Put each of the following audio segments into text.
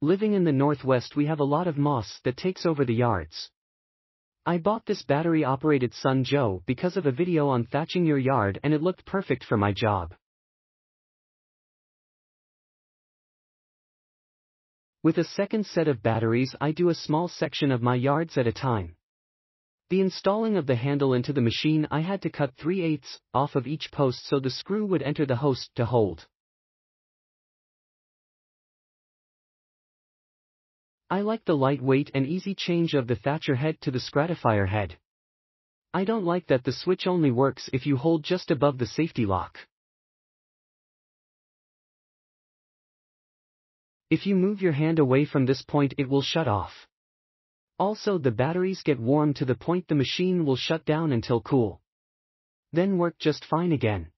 Living in the Northwest, we have a lot of moss that takes over the yards. I bought this battery-operated Sun Joe because of a video on thatching your yard, and it looked perfect for my job. With a second set of batteries, I do a small section of my yards at a time. The installing of the handle into the machine, I had to cut 3/8 off of each post so the screw would enter the host to hold. I like the lightweight and easy change of the thatcher head to the Scarifier head. I don't like that the switch only works if you hold just above the safety lock. If you move your hand away from this point, it will shut off. Also, the batteries get warm to the point the machine will shut down until cool. Then work just fine again.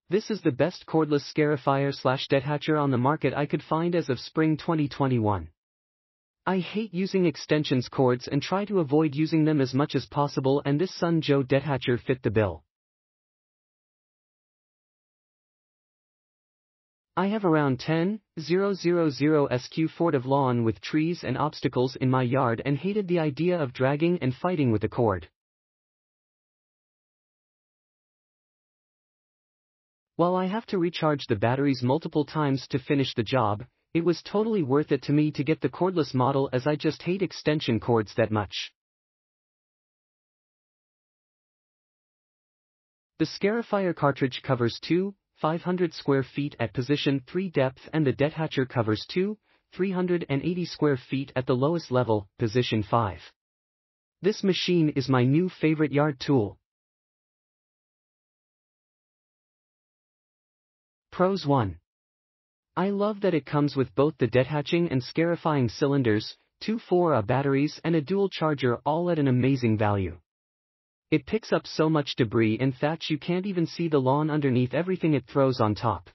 This is the best cordless Scarifier/Dethatcher on the market I could find as of spring 2021. I hate using extensions cords and try to avoid using them as much as possible, and this Sun Joe Dethatcher fit the bill. I have around 10,000 sq of lawn with trees and obstacles in my yard and hated the idea of dragging and fighting with the cord. While I have to recharge the batteries multiple times to finish the job, it was totally worth it to me to get the cordless model, as I just hate extension cords that much. The Scarifier cartridge covers 500 square feet at position 3 depth, and the Dethatcher covers 380 square feet at the lowest level, position 5. This machine is my new favorite yard tool. Pros 1. I love that it comes with both the dethatching and scarifying cylinders, 2 4A batteries and a dual charger, all at an amazing value. It picks up so much debris and thatch you can't even see the lawn underneath everything it throws on top.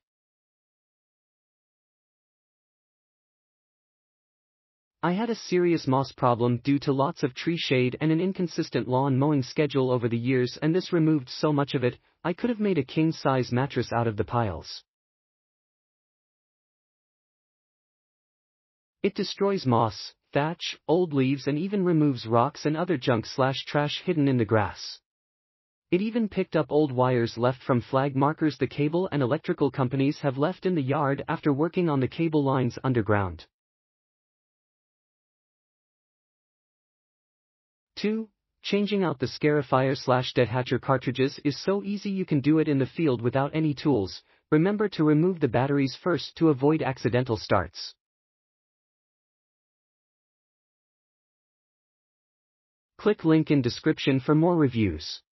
I had a serious moss problem due to lots of tree shade and an inconsistent lawn mowing schedule over the years, and this removed so much of it, I could have made a king-size mattress out of the piles. It destroys moss, thatch, old leaves, and even removes rocks and other junk/trash hidden in the grass. It even picked up old wires left from flag markers the cable and electrical companies have left in the yard after working on the cable lines underground. 2. Changing out the Scarifier/Dethatcher cartridges is so easy, you can do it in the field without any tools. Remember to remove the batteries first to avoid accidental starts. Click link in description for more reviews.